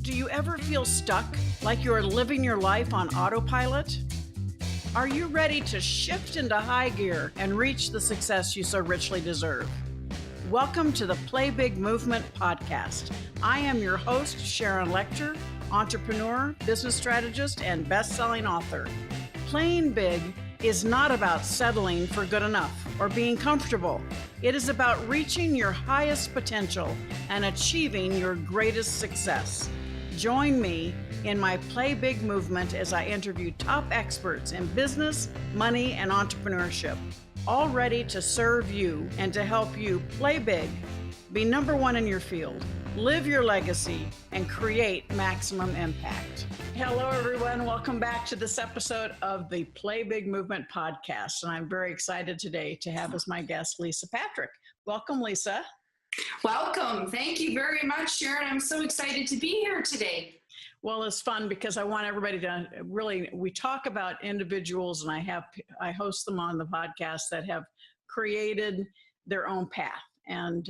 Do you ever feel stuck, like you're living your life on autopilot? Are you ready to shift into high gear and reach the success you so richly deserve? Welcome to the Play Big Movement podcast. I am your host, Sharon Lechter, entrepreneur, business strategist, and best-selling author. Playing big is not about settling for good enough or being comfortable. It is about reaching your highest potential and achieving your greatest success. Join me in my Play Big movement as I interview top experts in business, money, and entrepreneurship, all ready to serve you and to help you play big, be number one in your field, live your legacy, and create maximum impact. Hello, everyone. Welcome back to this episode of the Play Big Movement podcast. And I'm very excited today to have as my guest, Lisa Patrick. Welcome, Lisa. Welcome. Thank you very much, Sharon. I'm so excited to be here today. Well, it's fun because I want everybody to really, we talk about individuals and I host them on the podcast that have created their own path. And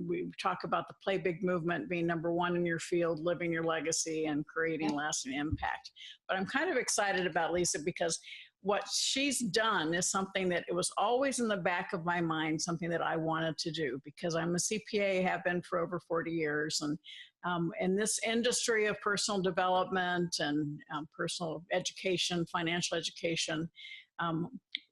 we talk about the Play Big movement, being number one in your field, living your legacy, and creating lasting impact. But I'm kind of excited about Lisa because what she's done is something that it was always in the back of my mind, something that I wanted to do because I'm a CPA, have been for over 40 years. And in this industry of personal development and personal education, financial education,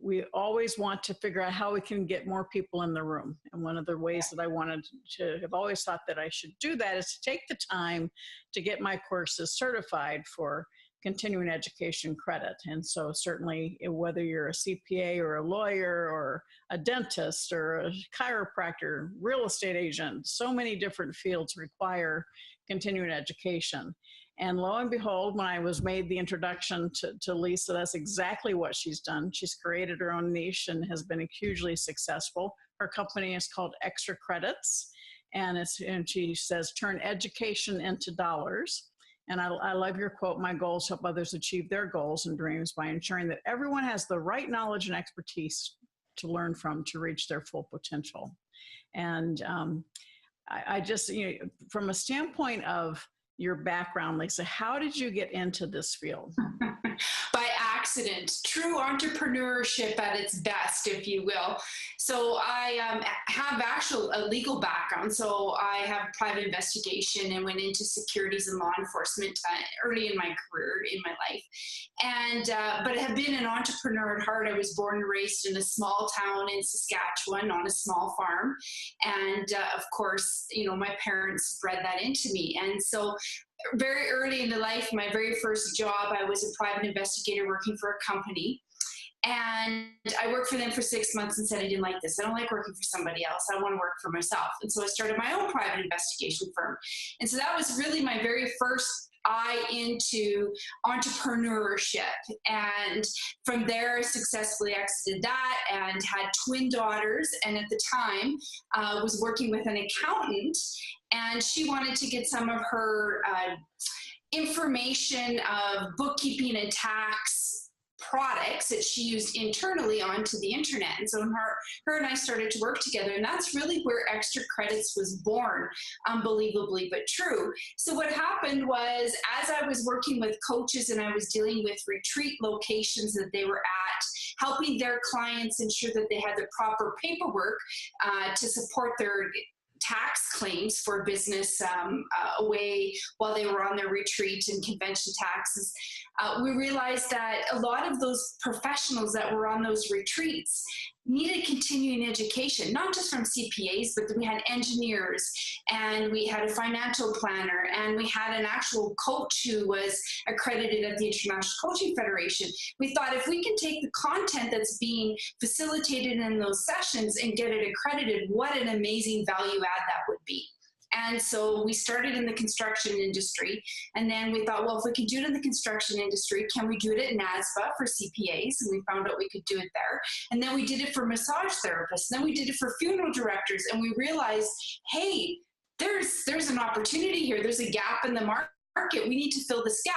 we always want to figure out how we can get more people in the room. And one of the ways that I wanted to have always thought that I should do that is to take the time to get my courses certified for continuing education credit. And so certainly whether you're a CPA or a lawyer or a dentist or a chiropractor, real estate agent, so many different fields require continuing education. And lo and behold, when I was made the introduction to Lisa, that's exactly what she's done. She's created her own niche and has been hugely successful. Her company is called XTRAcredits, and she says, turn education into dollars. And I love your quote, my goals help others achieve their goals and dreams by ensuring that everyone has the right knowledge and expertise to learn from to reach their full potential. And I just, from a standpoint of your background, Lisa, how did you get into this field? By accident, true entrepreneurship at its best, if you will. So I have a legal background. So I have private investigation and went into securities and law enforcement early in my career, in my life. And but I have been an entrepreneur at heart. I was born and raised in a small town in Saskatchewan on a small farm. And of course, my parents bred that into me. And so very early in life, my very first job, I was a private investigator working for a company. And I worked for them for 6 months and said, I didn't like this. I don't like working for somebody else. I want to work for myself. And so I started my own private investigation firm. And so that was really my very first eye into entrepreneurship. And from there, I successfully exited that and had twin daughters. And at the time, was working with an accountant. And she wanted to get some of her information of bookkeeping and tax products that she used internally onto the internet. And so her and I started to work together. And that's really where XTRAcredits was born, unbelievably but true. So what happened was, as I was working with coaches and I was dealing with retreat locations that they were at, helping their clients ensure that they had the proper paperwork to support their tax claims for business away while they were on their retreat and convention taxes, we realized that a lot of those professionals that were on those retreats needed continuing education, not just from CPAs, but we had engineers and we had a financial planner and we had an actual coach who was accredited at the International Coaching Federation. We thought if we can take the content that's being facilitated in those sessions and get it accredited, what an amazing value add that would be. And so we started in the construction industry, and then we thought, well, if we can do it in the construction industry, can we do it at NASBA for CPAs? And we found out we could do it there. And then we did it for massage therapists. And then we did it for funeral directors. And we realized, hey, there's an opportunity here. There's a gap in the market. market, we need to fill this gap,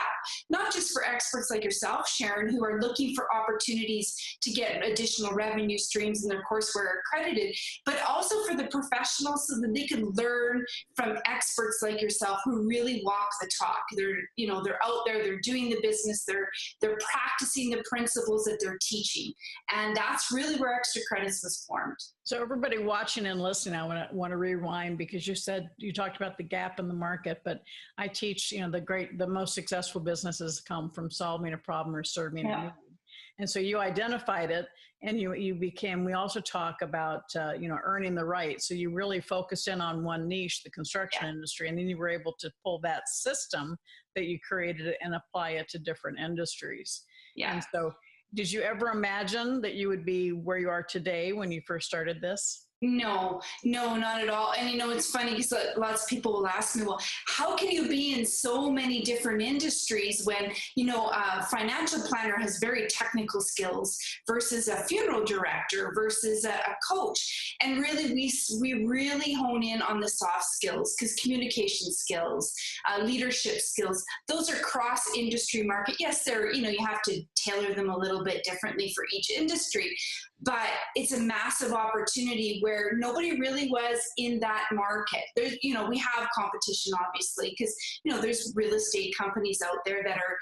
not just for experts like yourself, Sharon, who are looking for opportunities to get additional revenue streams in their courseware accredited, but also for the professionals so that they can learn from experts like yourself who really walk the talk. They're out there, they're doing the business, they're practicing the principles that they're teaching. And that's really where XTRAcredits was formed. So everybody watching and listening, I want to rewind, because you talked about the gap in the market, but I teach, the most successful businesses come from solving a problem or serving a need. And so you identified it, and we also talk about, earning the right. So you really focused in on one niche, the construction industry, and then you were able to pull that system that you created and apply it to different industries. Yeah. And so did you ever imagine that you would be where you are today when you first started this? No, not at all. And it's funny because lots of people will ask me, well, how can you be in so many different industries when, a financial planner has very technical skills versus a funeral director versus a coach? And really, we really hone in on the soft skills, because communication skills, leadership skills, those are cross-industry market. Yes, you have to tailor them a little bit differently for each industry, but it's a massive opportunity where nobody really was in that market. There's, we have competition, obviously, because, there's real estate companies out there that are,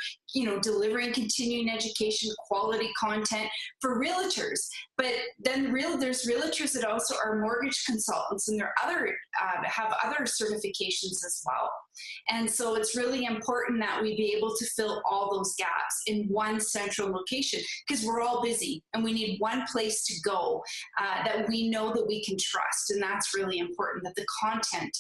delivering continuing education, quality content for realtors. But then there's realtors that also are mortgage consultants, and they're have other certifications as well. And so it's really important that we be able to fill all those gaps in one central location, because we're all busy and we need one place to go that we know that we can trust. And that's really important, that the content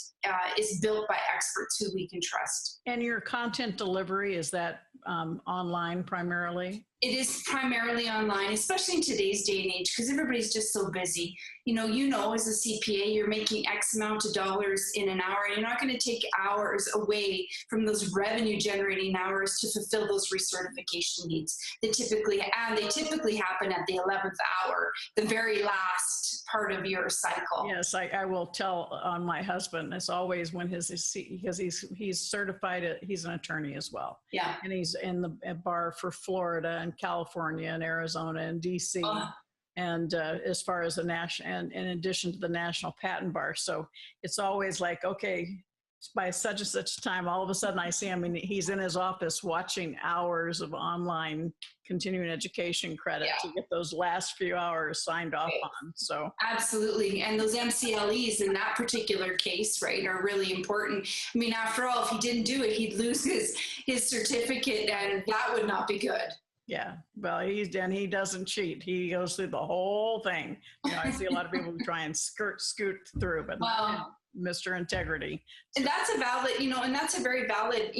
is built by experts who we can trust. And your content delivery, is that online primarily? It is primarily online, especially in today's day and age, because everybody's just so busy. As a CPA, you're making X amount of dollars in an hour, and you're not going to take hours away from those revenue generating hours to fulfill those recertification needs. They typically happen at the 11th hour, the very last part of your cycle. Yes, I will tell on my husband. It's always when because he's certified, he's an attorney as well. Yeah. And he's in the bar for Florida and California and Arizona and DC. And as far as the national, and in addition to the national patent bar. So it's always like, okay, by such and such time, all of a sudden I see him and he's in his office watching hours of online continuing education credit to get those last few hours signed off on. So absolutely. And those MCLEs in that particular case, right, are really important. I mean, after all, if he didn't do it, he'd lose his certificate, and that would not be good. Yeah, well, he doesn't cheat. He goes through the whole thing. I see a lot of people who try and scoot through, but not Mr. Integrity. And that's a valid, and that's a very valid,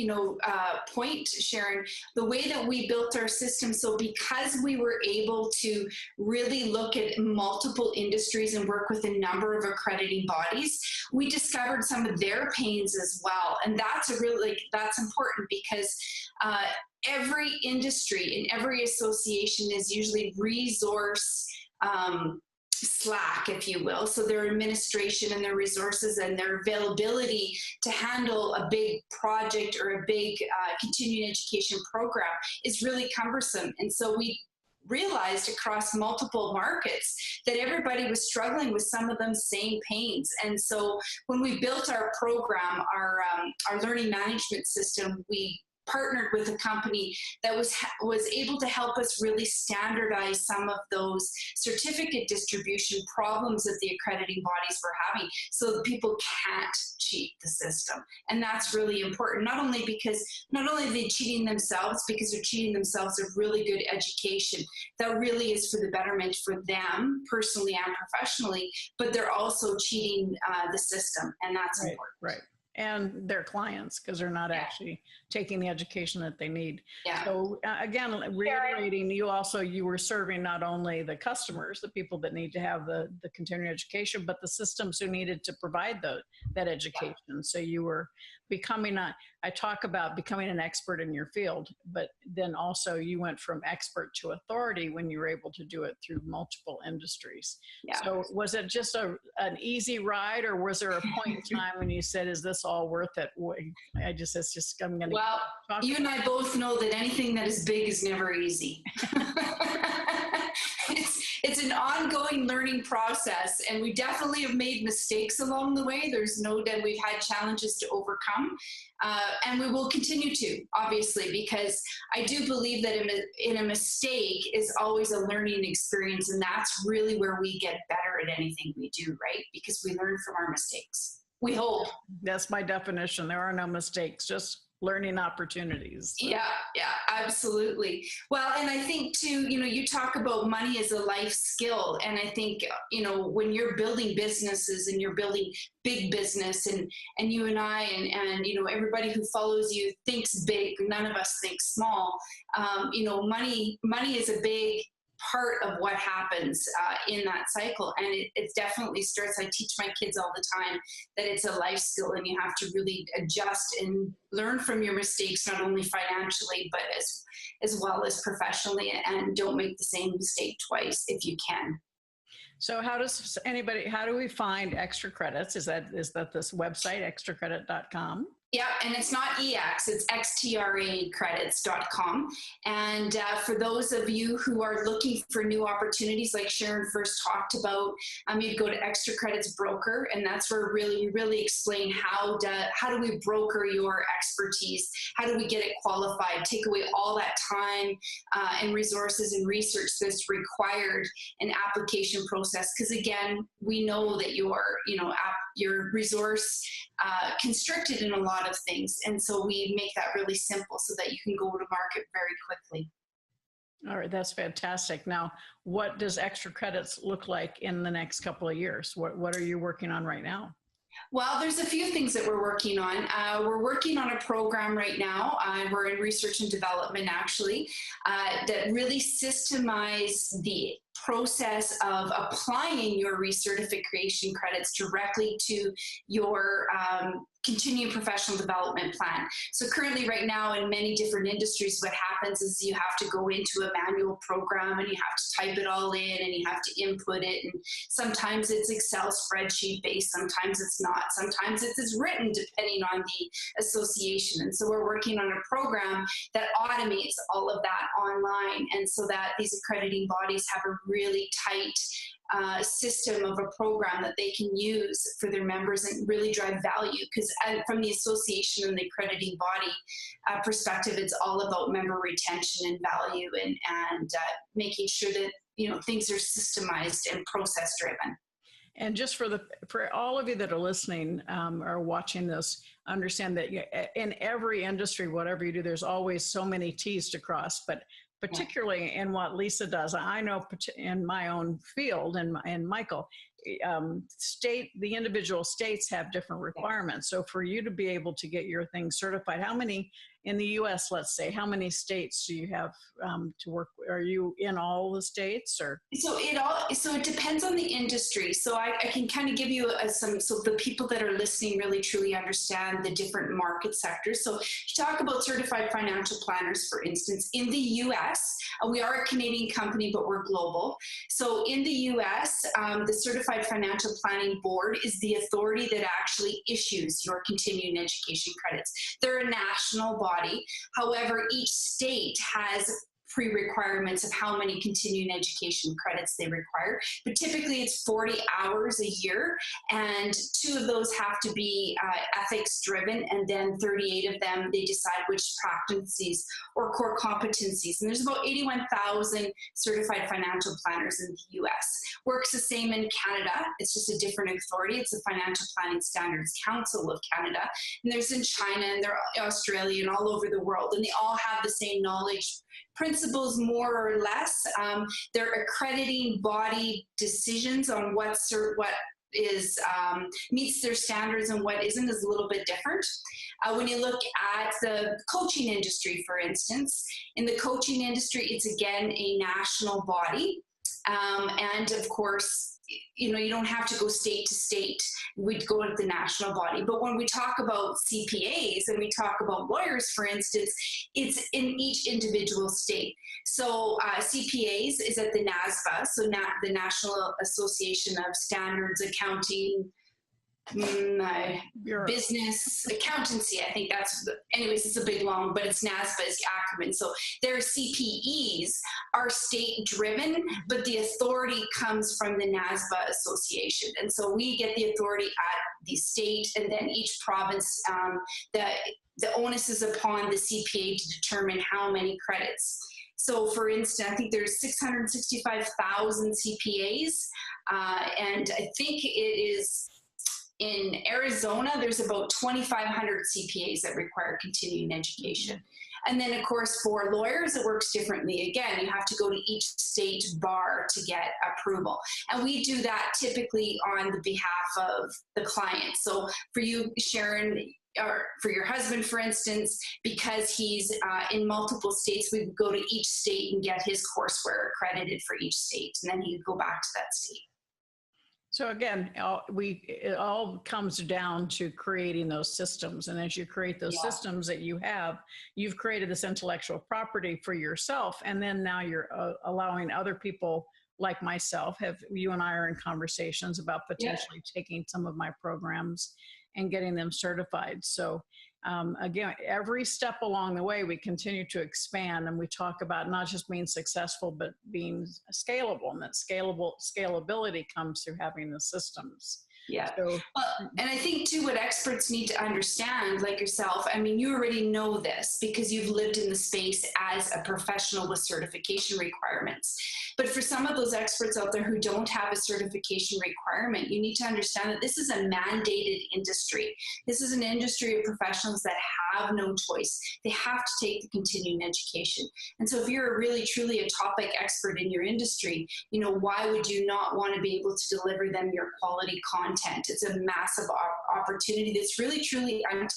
point, Sharon. The way that we built our system, so because we were able to really look at multiple industries and work with a number of accrediting bodies, we discovered some of their pains as well. And that's that's important, because every industry and every association is usually resource slack, if you will. So their administration and their resources and their availability to handle a big project or a big continuing education program is really cumbersome. And so we realized across multiple markets that everybody was struggling with some of them same pains. And so when we built our program, our learning management system, we partnered with a company that was able to help us really standardize some of those certificate distribution problems that the accrediting bodies were having, so that people can't cheat the system. And that's really important, not only are they cheating themselves, because they're cheating themselves of really good education that really is for the betterment for them personally and professionally, but they're also cheating the system, and that's important. Right. And their clients, because they're not actually taking the education that they need. Yeah. So again, reiterating, you were serving not only the customers, the people that need to have the continuing education, but the systems who needed to provide that education. Yeah. So you were I talk about becoming an expert in your field, but then also you went from expert to authority when you were able to do it through multiple industries. Yeah. So was it just an easy ride, or was there a point in time when you said, is this all worth it. It's just, I'm going to Well, you and I both know that anything that is big is never easy. It's an ongoing learning process, and we definitely have made mistakes along the way. There's no doubt we've had challenges to overcome, and we will continue to, obviously, because I do believe that in a mistake is always a learning experience, and that's really where we get better at anything we do, right? Because we learn from our mistakes. We hope. That's my definition. There are no mistakes, just learning opportunities. Yeah, absolutely. Well, and I think too, you talk about money as a life skill. And I think, when you're building businesses and you're building big business and you and I and everybody who follows you thinks big, none of us think small. Money is a big part of what happens in that cycle. And it definitely starts, I teach my kids all the time that it's a life skill, and you have to really adjust and learn from your mistakes, not only financially, but as well as professionally, and don't make the same mistake twice if you can. So how do we find Extra Credits? Is that this website, XTRAcredit.com? Yeah, and it's not EX, it's XTRAcredits.com. And for those of you who are looking for new opportunities, like Sharon first talked about, you'd go to Extra Credits Broker, and that's where we really explain how do we broker your expertise, how do we get it qualified, take away all that time and resources and research that's required in application process. Because again, we know that your resource constricted in a lot of things, and so we make that really simple so that you can go to market very quickly. All right, that's fantastic. Now, what does Extra Credits look like in the next couple of years? What are you working on right now? Well, there's a few things that we're working on. We're working on a program right now. We're in research and development, actually, that really systemize the process of applying your recertification credits directly to your continuing professional development plan. So currently right now in many different industries, what happens is you have to go into a manual program and you have to type it all in and you have to input it. And sometimes it's Excel spreadsheet based, sometimes it's not, sometimes it's written depending on the association. And so we're working on a program that automates all of that online, and so that these accrediting bodies have a really tight system of a program that they can use for their members and really drive value. Because from the association and the accrediting body perspective, it's all about member retention and value, and making sure that things are systemized and process driven. And just for all of you that are listening or watching this, understand that in every industry, whatever you do, there's always so many T's to cross. But particularly in what Lisa does, I know in my own field and Michael, the individual states have different requirements. So for you to be able to get your thing certified, how many in the U.S., let's say, how many states do you have to work? Are you in all the states, or? So it depends on the industry. So I can kind of give you so the people that are listening really truly understand the different market sectors. So to talk about certified financial planners, for instance, in the U.S., we are a Canadian company, but we're global. So in the U.S., the Certified Financial Planning Board is the authority that actually issues your continuing education credits. They're a national body. However, each state has pre-requirements of how many continuing education credits they require, but typically it's 40 hours a year, and 2 of those have to be ethics driven, and then 38 of them they decide which practices or core competencies. And there's about 81,000 certified financial planners in the US. Works the same in Canada. It's just a different authority. It's the Financial Planning Standards Council of Canada, and there's in China, and they're Australia, and all over the world, and they all have the same knowledge principles, more or less. They're accrediting body decisions on what is meets their standards and what isn't is a little bit different. When you look at the coaching industry, for instance, in the coaching industry, it's again a national body, and of course, you don't have to go state to state. We'd go to the national body. But when we talk about CPAs and we talk about lawyers, for instance, it's in each individual state. So CPAs is at the NASBA, so the National Association of Standards Accounting business accountancy. I think anyways, it's a big long, but it's NASBA is the acronym. So their CPEs are state driven, but the authority comes from the NASBA association. And so we get the authority at the state, and then each province, the onus is upon the CPA to determine how many credits. So for instance, I think there's 665,000 CPAs, and I think it is in Arizona, there's about 2,500 CPAs that require continuing education. And then, of course, for lawyers, it works differently. Again, you have to go to each state bar to get approval. And we do that typically on the behalf of the client. So for you, Sharon, or for your husband, for instance, because he's in multiple states, we would go to each state and get his courseware accredited for each state. And then he would go back to that state. So again, it all comes down to creating those systems. And as you create those systems that you've created this intellectual property for yourself. And then now you're allowing other people like myself, you and I are in conversations about potentially taking some of my programs and getting them certified. So again, every step along the way, we continue to expand, and we talk about not just being successful, but being scalable, and that scalability comes through having the systems. Yeah. So, and I think too, what experts need to understand, like yourself, I mean, you already know this because you've lived in the space as a professional with certification requirements. But for some of those experts out there who don't have a certification requirement, you need to understand that this is a mandated industry. This is an industry of professionals that have no choice. They have to take the continuing education. And so if you're really, truly a topic expert in your industry, you know, why would you not want to be able to deliver them your quality content? It's a massive opportunity that's really, truly untapped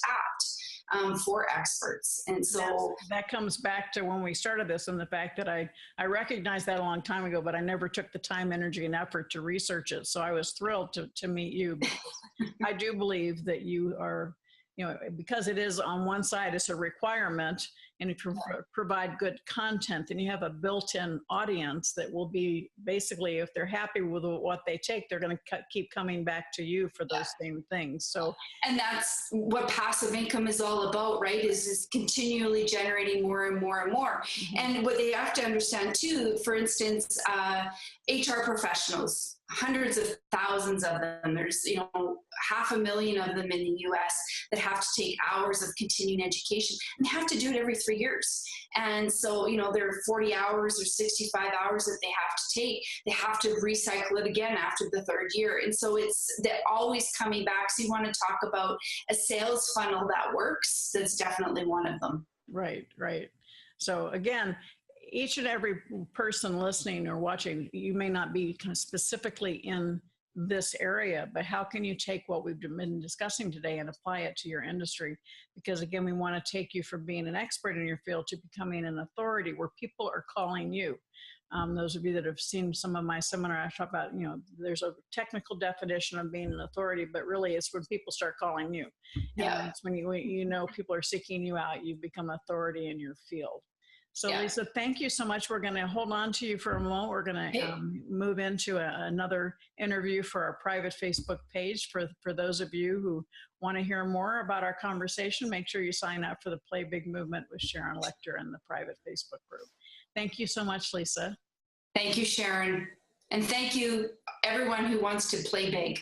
for experts. And so that comes back to when we started this, and the fact that I recognized that a long time ago, but I never took the time, energy, and effort to research it. So I was thrilled to meet you. I do believe that you are, you know, because it is on one side, it's a requirement, and if you provide good content, then you have a built-in audience that will be basically, if they're happy with what they take, they're going to keep coming back to you for those same things. So, and that's what passive income is all about, right? Is continually generating more and more and more. Mm-hmm. And what they have to understand too, for instance, HR professionals, hundreds of thousands of them. There's, you know, 500,000 of them in the US that have to take hours of continuing education, and they have to do it every 3 years. And so, you know, there are 40 hours or 65 hours that they have to take. They have to recycle it again after the third year. And so it's that always coming back. So you want to talk about a sales funnel that works. That's definitely one of them. Right, right. So again, each and every person listening or watching, you may not be kind of specifically in this area, but how can you take what we've been discussing today and apply it to your industry? Because again, we want to take you from being an expert in your field to becoming an authority where people are calling you. Those of you that have seen some of my seminar, I talk about, you know, there's a technical definition of being an authority, but really it's when people start calling you. And it's when you know people are seeking you out, you become authority in your field. So Lisa, thank you so much. We're going to hold on to you for a moment. We're going to move into another interview for our private Facebook page. For those of you who want to hear more about our conversation, make sure you sign up for the Play Big Movement with Sharon Lechter in the private Facebook group. Thank you so much, Lisa. Thank you, Sharon. And thank you, everyone who wants to play big.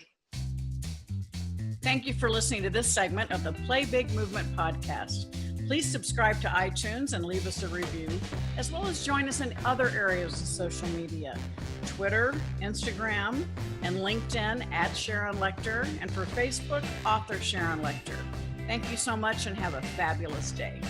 Thank you for listening to this segment of the Play Big Movement podcast. Please subscribe to iTunes and leave us a review, as well as join us in other areas of social media, Twitter, Instagram, and LinkedIn at Sharon Lechter, and for Facebook, author Sharon Lechter. Thank you so much and have a fabulous day.